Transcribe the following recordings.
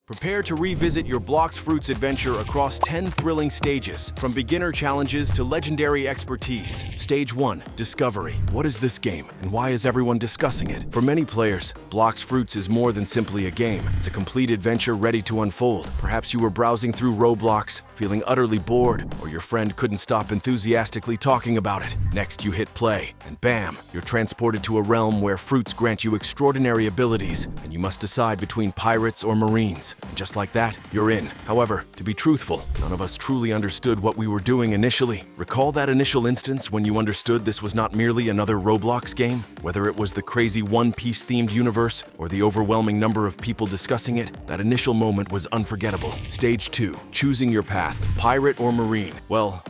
Prepare to revisit your Blox Fruits adventure across 10 thrilling stages, from beginner challenges to legendary expertise. Stage 1. Discovery. What is this game, and why is everyone discussing it? For many players, Blox Fruits is more than simply a game. It's a complete adventure ready to unfold. Perhaps you were browsing through Roblox, feeling utterly bored, or your friend couldn't stop enthusiastically talking about it. Next, you hit play, and bam, you're transported to a realm where fruits grant you extraordinary abilities, and you must decide between pirates or marines. And just like that, you're in. However, to be truthful, none of us truly understood what we were doing initially. Recall that initial instance when you understood this was not merely another Roblox game? Whether it was the crazy One Piece themed universe or the overwhelming number of people discussing it, that initial moment was unforgettable. Stage 2. Choosing your path. Pirate or marine? Well,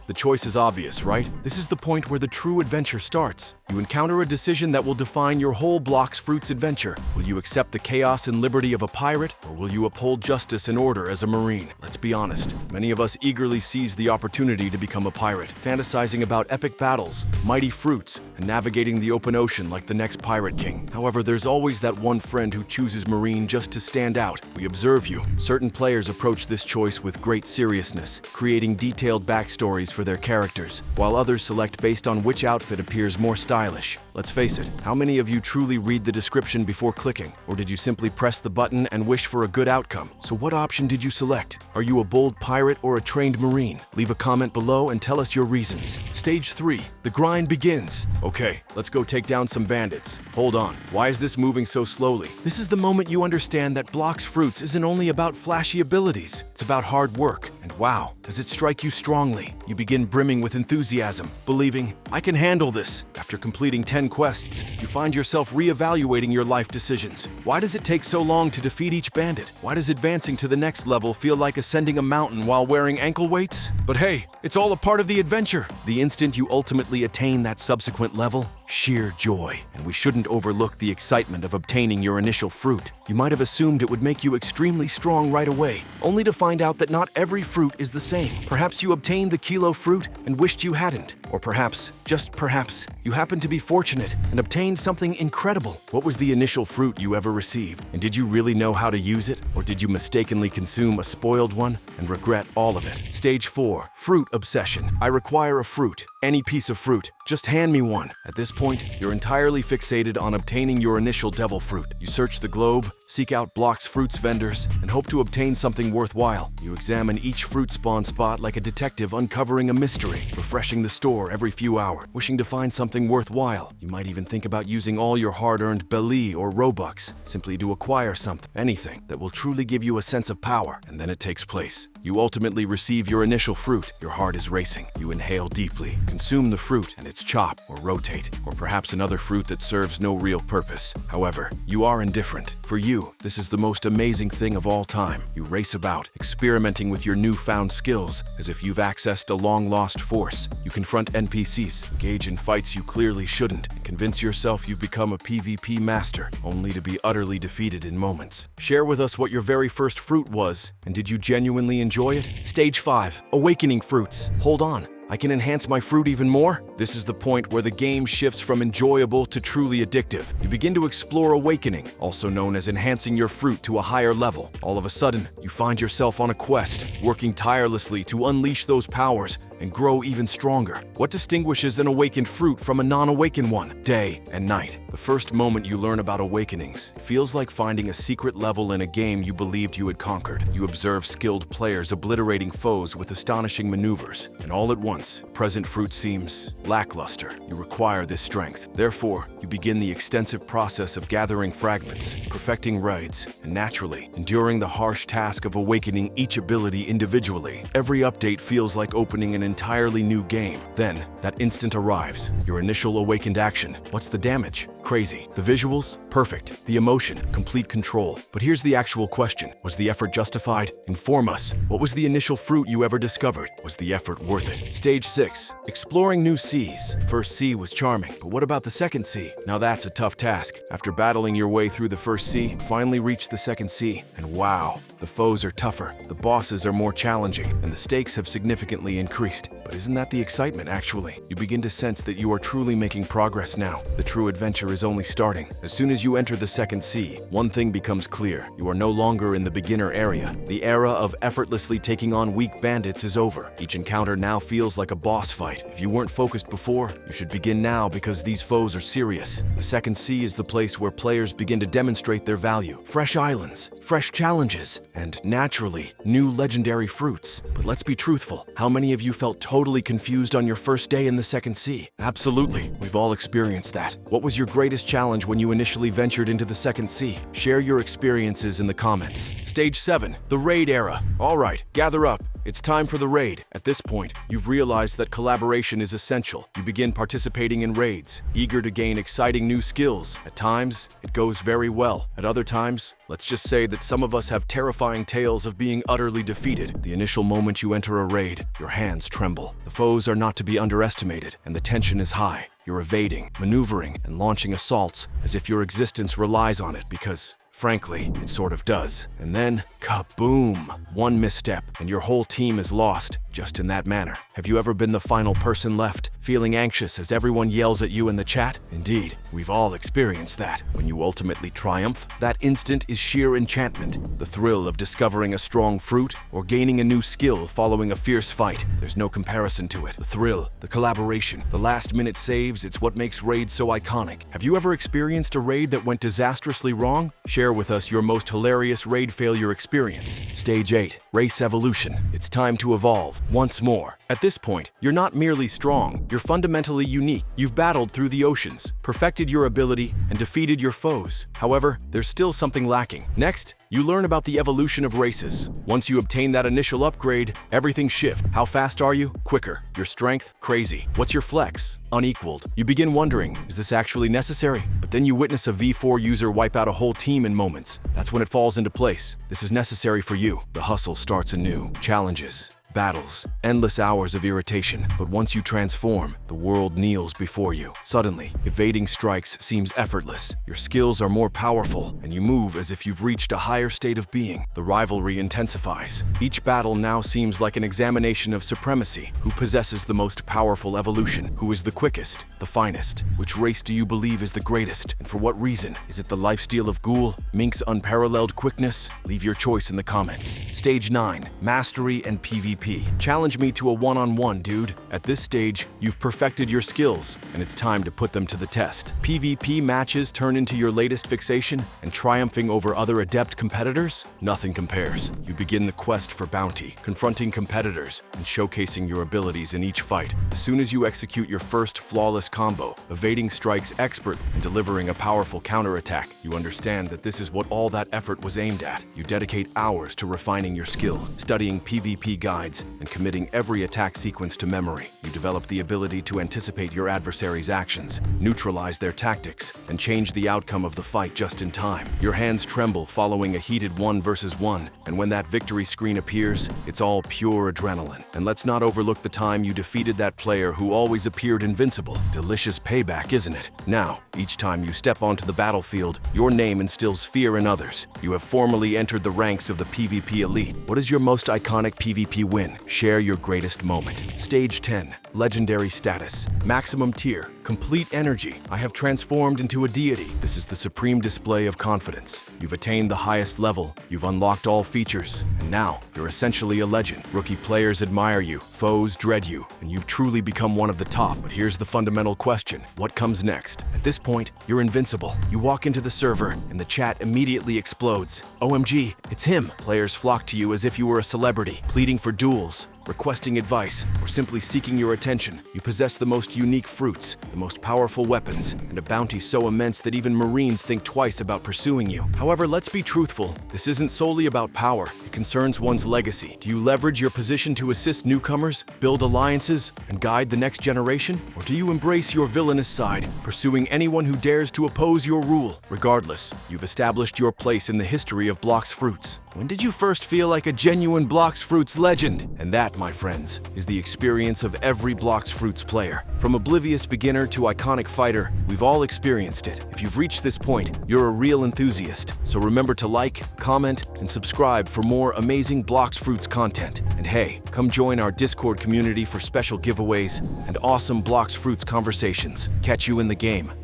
the choice is obvious, right? This is the point where the true adventure starts. You encounter a decision that will define your whole Blox Fruits adventure. Will you accept the chaos and liberty of a pirate, or will you uphold justice and order as a marine? Let's be honest, many of us eagerly seize the opportunity to become a pirate, fantasizing about epic battles, mighty fruits, and navigating the open ocean like the next pirate king. However, there's always that one friend who chooses marine just to stand out. We observe you. Certain players approach this choice with great seriousness, creating detailed backstories for their characters, while others select based on which outfit appears more stylish. Let's face it, how many of you truly read the description before clicking? Or did you simply press the button and wish for a good outcome? So what option did you select? Are you a bold pirate or a trained marine? Leave a comment below and tell us your reasons. Stage 3. The grind begins. Okay, let's go take down some bandits. Hold on, why is this moving so slowly? This is the moment you understand that Blox Fruits isn't only about flashy abilities. It's about hard work. And wow, does it strike you strongly? You begin brimming with enthusiasm, believing, I can handle this. After completing 10 quests, you find yourself re-evaluating your life decisions. Why does it take so long to defeat each bandit? Why does advancing to the next level feel like ascending a mountain while wearing ankle weights? But hey, it's all a part of the adventure. The instant you ultimately attain that subsequent level, sheer joy. And we shouldn't overlook the excitement of obtaining your initial fruit. You might have assumed it would make you extremely strong right away, only to find out that not every fruit is the same. Perhaps you obtained the kilo fruit and wished you hadn't. Or perhaps, just perhaps, you happened to be fortunate and obtained something incredible. What was the initial fruit you ever received? And did you really know how to use it? Or did you mistakenly consume a spoiled one and regret all of it? Stage 4. Fruit obsession. I require a fruit. Any piece of fruit. Just hand me one. At this point, you're entirely fixated on obtaining your initial devil fruit. You search the globe, seek out Blox Fruits vendors, and hope to obtain something worthwhile. You examine each fruit spawn spot like a detective uncovering a mystery, refreshing the store every few hours, wishing to find something worthwhile. You might even think about using all your hard-earned Belly or Robux simply to acquire something, anything that will truly give you a sense of power. And then it takes place. You ultimately receive your initial fruit. Your heart is racing. You inhale deeply, consume the fruit, and it's chop or rotate, or perhaps another fruit that serves no real purpose. However, you are indifferent. For you, this is the most amazing thing of all time. You race about, experimenting with your newfound skills as if you've accessed a long-lost force. You confront NPCs, engage in fights you clearly shouldn't, and convince yourself you've become a PvP master, only to be utterly defeated in moments. Share with us what your very first fruit was, and did you genuinely enjoy it? Stage 5. Awakening Fruits. Hold on. I can enhance my fruit even more? This is the point where the game shifts from enjoyable to truly addictive. You begin to explore awakening, also known as enhancing your fruit to a higher level. All of a sudden, you find yourself on a quest, working tirelessly to unleash those powers and grow even stronger. What distinguishes an awakened fruit from a non-awakened one? Day and night. The first moment you learn about awakenings, it feels like finding a secret level in a game you believed you had conquered. You observe skilled players obliterating foes with astonishing maneuvers, and all at once, present fruit seems lackluster. You require this strength. Therefore, you begin the extensive process of gathering fragments, perfecting raids, and naturally, enduring the harsh task of awakening each ability individually. Every update feels like opening an entirely new game. Then, that instant arrives. Your initial awakened action. What's the damage? Crazy. The visuals? Perfect. The emotion? Complete control. But here's the actual question. Was the effort justified? Inform us. What was the initial fruit you ever discovered? Was the effort worth it? Stage 6. Exploring new seas. First sea was charming, but what about the second sea? Now that's a tough task. After battling your way through the first sea, finally reach the second sea. And wow, the foes are tougher, the bosses are more challenging, and the stakes have significantly increased. But isn't that the excitement, actually? You begin to sense that you are truly making progress now. The true adventure is only starting. As soon as you enter the second sea, one thing becomes clear. You are no longer in the beginner area. The era of effortlessly taking on weak bandits is over. Each encounter now feels like a boss fight. If you weren't focused before, you should begin now because these foes are serious. The second sea is the place where players begin to demonstrate their value. Fresh islands, fresh challenges, and naturally, new legendary fruits. But let's be truthful. How many of you felt totally confused on your first day in the second sea? Absolutely. We've all experienced that. What was your greatest challenge when you initially ventured into the second sea? Share your experiences in the comments. Stage 7, the raid era. All right, gather up. It's time for the raid. At this point, you've realized that collaboration is essential. You begin participating in raids, eager to gain exciting new skills. At times, it goes very well. At other times, let's just say that some of us have terrifying tales of being utterly defeated. The initial moment you enter a raid, your hands tremble. The foes are not to be underestimated, and the tension is high. You're evading, maneuvering, and launching assaults as if your existence relies on it because, frankly, it sort of does. And then, kaboom! One misstep, and your whole team is lost, just in that manner. Have you ever been the final person left, feeling anxious as everyone yells at you in the chat? Indeed, we've all experienced that. When you ultimately triumph, that instant is sheer enchantment. The thrill of discovering a strong fruit or gaining a new skill following a fierce fight. There's no comparison to it. The thrill, the collaboration, the last-minute saves, it's what makes raids so iconic. Have you ever experienced a raid that went disastrously wrong? Share with us your most hilarious raid failure experience. Stage 8, Race Evolution. It's time to evolve once more. At this point, you're not merely strong, you're fundamentally unique. You've battled through the oceans, perfected your ability, and defeated your foes. However, there's still something lacking. Next, you learn about the evolution of races. Once you obtain that initial upgrade, everything shifts. How fast are you? Quicker. Your strength? Crazy. What's your flex? Unequaled. You begin wondering, is this actually necessary? But then you witness a V4 user wipe out a whole team in moments. That's when it falls into place. This is necessary for you. The hustle starts anew. Challenges, battles, endless hours of irritation. But once you transform, the world kneels before you. Suddenly, evading strikes seems effortless. Your skills are more powerful, and you move as if you've reached a higher state of being. The rivalry intensifies. Each battle now seems like an examination of supremacy. Who possesses the most powerful evolution? Who is the quickest, the finest? Which race do you believe is the greatest? And for what reason? Is it the lifesteal of Ghoul? Mink's unparalleled quickness? Leave your choice in the comments. Stage 9, Mastery and PvP. Challenge me to a one-on-one, dude. At this stage, you've perfected your skills, and it's time to put them to the test. PvP matches turn into your latest fixation, and triumphing over other adept competitors? Nothing compares. You begin the quest for bounty, confronting competitors, and showcasing your abilities in each fight. As soon as you execute your first flawless combo, evading strikes expert and delivering a powerful counterattack, you understand that this is what all that effort was aimed at. You dedicate hours to refining your skills, studying PvP guides, and committing every attack sequence to memory. You develop the ability to anticipate your adversary's actions, neutralize their tactics, and change the outcome of the fight just in time. Your hands tremble following a heated 1 versus 1, and when that victory screen appears, it's all pure adrenaline. And let's not overlook the time you defeated that player who always appeared invincible. Delicious payback, isn't it? Now, each time you step onto the battlefield, your name instills fear in others. You have formally entered the ranks of the PvP elite. What is your most iconic PvP win? Share your greatest moment. Stage 10, Legendary Status. Maximum tier, complete energy. I have transformed into a deity. This is the supreme display of confidence. You've attained the highest level, you've unlocked all features, and now you're essentially a legend. Rookie players admire you, foes dread you, and you've truly become one of the top. But here's the fundamental question. What comes next? At this point, you're invincible. You walk into the server, and the chat immediately explodes. OMG, it's him! Players flock to you as if you were a celebrity, pleading for duels, requesting advice, or simply seeking your attention. You possess the most unique fruits, the most powerful weapons, and a bounty so immense that even Marines think twice about pursuing you. However, let's be truthful. This isn't solely about power. It concerns one's legacy. Do you leverage your position to assist newcomers, build alliances, and guide the next generation? Or do you embrace your villainous side, pursuing anyone who dares to oppose your rule? Regardless, you've established your place in the history of Blox Fruits. When did you first feel like a genuine Blox Fruits legend? And that, my friends, is the experience of every Blox Fruits player. From oblivious beginner to iconic fighter, we've all experienced it. If you've reached this point, you're a real enthusiast. So remember to like, comment, and subscribe for more more amazing Blox Fruits content. And hey, come join our Discord community for special giveaways and awesome Blox Fruits conversations. Catch you in the game.